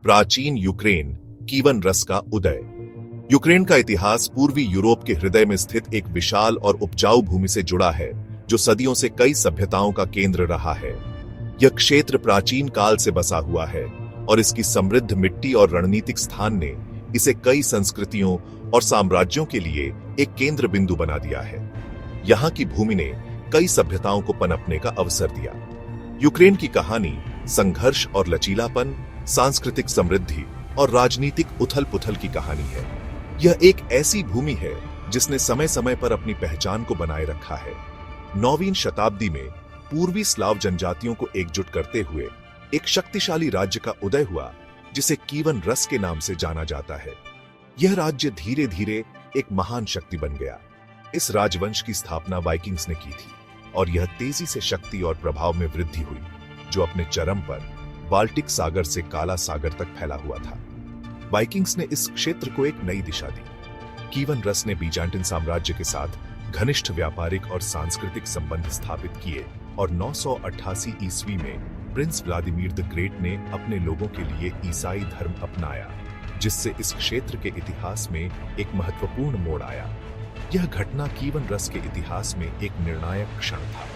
प्राचीन Ukraine, KEYone रस का उदय। यूक्रेन का इतिहास पूर्वी यूरोप के हृदय में स्थित एक विशाल और उपजाऊ भूमि से जुड़ा है, जो सदियों से कई सभ्यताओं का केंद्र रहा है। यह क्षेत्र प्राचीन काल से बसा हुआ है और इसकी समृद्ध मिट्टी और रणनीतिक स्थान ने इसे कई संस्कृतियों और साम्राज्यों के लिए एक केंद्र बिंदु बना दिया है। यहाँ की भूमि ने कई सभ्यताओं को पनपने का अवसर दिया। यूक्रेन की कहानी संघर्ष और लचीलापन, सांस्कृतिक समृद्धि और राजनीतिक उथल-पुथल की कहानी है। यह एक ऐसी भूमि है जिसने समय समय पर अपनी पहचान को बनाए रखा है। 9वीं शताब्दी में पूर्वी स्लाव जनजातियों को एकजुट करते हुए एक शक्तिशाली राज्य का उदय हुआ, जिसे कीवन रस के नाम से जाना जाता है। यह राज्य धीरे धीरे एक महान शक्ति बन गया। इस राजवंश की स्थापना वाइकिंग्स ने की थी और यह तेजी से शक्ति और प्रभाव में वृद्धि हुई, जो अपने चरम पर बाल्टिक सागर से काला सागर तक फैला हुआ था। वाइकिंग्स ने इस क्षेत्र को एक नई दिशा दी। कीवन रस ने बीजांटिन साम्राज्य के साथ घनिष्ठ व्यापारिक और सांस्कृतिक संबंध स्थापित किए और 988 ईस्वी में प्रिंस व्लादिमीर द ग्रेट ने अपने लोगों के लिए ईसाई धर्म अपनाया, जिससे इस क्षेत्र के इतिहास में एक महत्वपूर्ण मोड़ आया। यह घटना कीवन रस के इतिहास में एक निर्णायक क्षण था।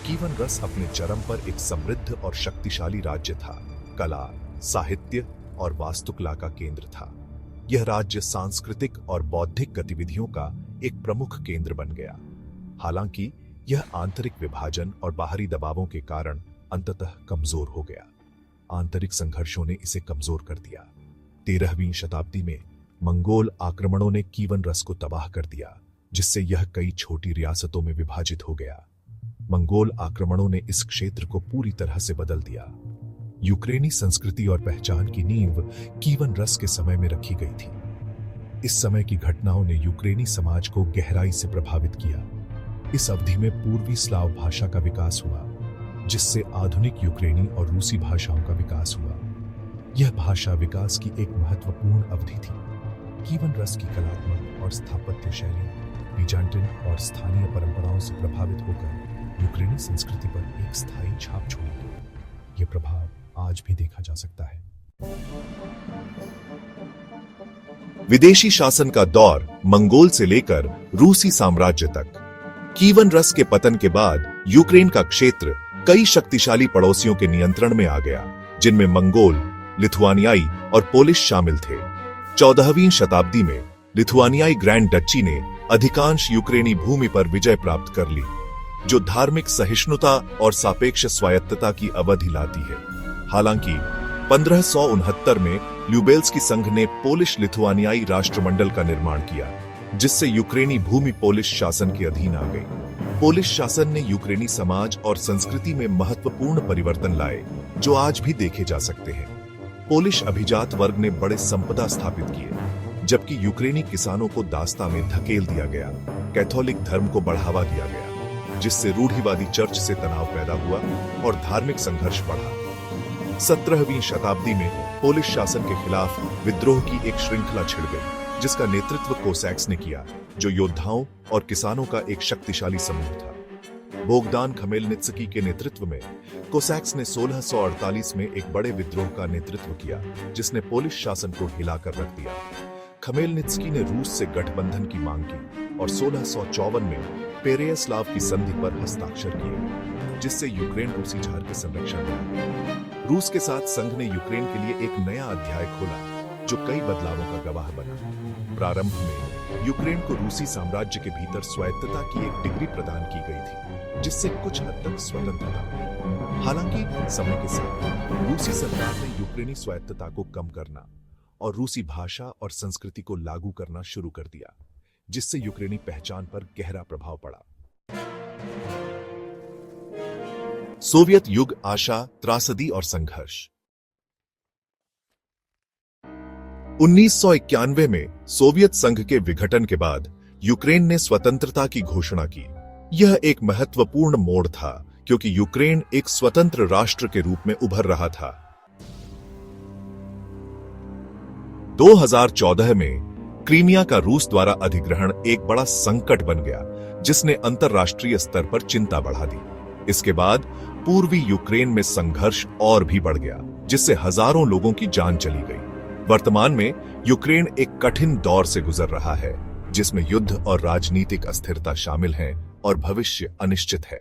कीवन रस अपने चरम पर एक समृद्ध और शक्तिशाली राज्य था, कला, साहित्य और वास्तुकला का केंद्र था। यह राज्य सांस्कृतिक और बौद्धिक गतिविधियों का एक प्रमुख केंद्र बन गया। हालांकि यह आंतरिक विभाजन और बाहरी दबावों के कारण अंततः कमजोर हो गया। आंतरिक संघर्षों ने इसे कमजोर कर दिया। 13वीं शताब्दी में मंगोल आक्रमणों ने कीवन रस को तबाह कर दिया, जिससे यह कई छोटी रियासतों में विभाजित हो गया। मंगोल आक्रमणों ने इस क्षेत्र को पूरी तरह से बदल दिया। यूक्रेनी संस्कृति और पहचान की नींव कीवन रस के समय में रखी गई थी। इस समय की घटनाओं ने यूक्रेनी समाज को गहराई से प्रभावित किया। इस अवधि में पूर्वी स्लाव भाषा का विकास हुआ, जिससे आधुनिक यूक्रेनी और रूसी भाषाओं का विकास हुआ। यह भाषा विकास की एक महत्वपूर्ण अवधि थी। कीवन रस की कलात्मक और स्थापत्य शैली बीजांटिन और स्थानीय परंपराओं से प्रभावित होकर यूक्रेनी संस्कृति पर एक स्थायी छाप छोड़ी। यह प्रभाव आज भी देखा जा सकता है। विदेशी शासन का दौर मंगोल से लेकर रूसी साम्राज्य तक। कीवन रस के पतन के बाद यूक्रेन का क्षेत्र कई शक्तिशाली पड़ोसियों के नियंत्रण में आ गया, जिनमें मंगोल, लिथुआनियाई और पोलिश शामिल थे। 14वीं शताब्दी में लिथुआनियाई ग्रैंड डच्ची ने अधिकांश यूक्रेनी भूमि पर विजय प्राप्त कर ली, जो धार्मिक सहिष्णुता और सापेक्ष स्वायत्तता की अवधि लाती है। हालांकि 1569 में ल्यूबेल्स्की संघ ने पोलिश लिथुआनियाई राष्ट्रमंडल का निर्माण किया, जिससे यूक्रेनी भूमि पोलिश शासन के अधीन आ गई। पोलिश शासन ने यूक्रेनी समाज और संस्कृति में महत्वपूर्ण परिवर्तन लाए, जो आज भी देखे जा सकते हैं। पोलिश अभिजात वर्ग ने बड़े संपदा स्थापित किए, जबकि यूक्रेनी किसानों को दास्ता में धकेल दिया गया। कैथोलिक धर्म को बढ़ावा दिया गया, जिससे रूढ़िवादी चर्च से तनाव पैदा हुआ और धार्मिक संघर्ष बढ़ा। 17वीं शताब्दी में पोलिश शासन के खिलाफ विद्रोह की एक श्रृंखला छिड़ गई, जिसका नेतृत्व कोसैक्स ने किया, जो योद्धाओं और किसानों का एक शक्तिशाली समूह था। बोगदान खमेलनित्स्की के नेतृत्व में कोसैक्स ने 1648 में एक बड़े विद्रोह का नेतृत्व किया, जिसने पोलिश शासन को हिलाकर रख दिया। खमेलनित्स्की ने रूस से गठबंधन की मांग की और 1654 में पेरेयास्लाव की संधि पर हस्ताक्षर किए, जिससे यूक्रेन रूसी झार के संरक्षण में। रूस के साथ संघ ने यूक्रेन के लिए एक नया अध्याय खोला, जो कई बदलावों का गवाह बना। प्रारंभ में यूक्रेन को रूसी साम्राज्य के भीतर स्वायत्तता की एक डिग्री प्रदान की गई थी, जिससे कुछ हद तक स्वतंत्रता मिली। हालांकि समय के साथ रूसी सरकार ने यूक्रेनी स्वायत्तता को कम करना और रूसी भाषा और संस्कृति को लागू करना शुरू कर दिया, जिससे यूक्रेनी पहचान पर गहरा प्रभाव पड़ा। सोवियत युग, आशा, त्रासदी और संघर्ष। 1991 में सोवियत संघ के विघटन के बाद यूक्रेन ने स्वतंत्रता की घोषणा की। यह एक महत्वपूर्ण मोड़ था, क्योंकि यूक्रेन एक स्वतंत्र राष्ट्र के रूप में उभर रहा था। 2014 में क्रीमिया का रूस द्वारा अधिग्रहण एक बड़ा संकट बन गया, जिसने अंतर्राष्ट्रीय स्तर पर चिंता बढ़ा दी। इसके बाद पूर्वी यूक्रेन में संघर्ष और भी बढ़ गया, जिससे हजारों लोगों की जान चली गई। वर्तमान में यूक्रेन एक कठिन दौर से गुजर रहा है, जिसमें युद्ध और राजनीतिक अस्थिरता शामिल हैं और भविष्य अनिश्चित है।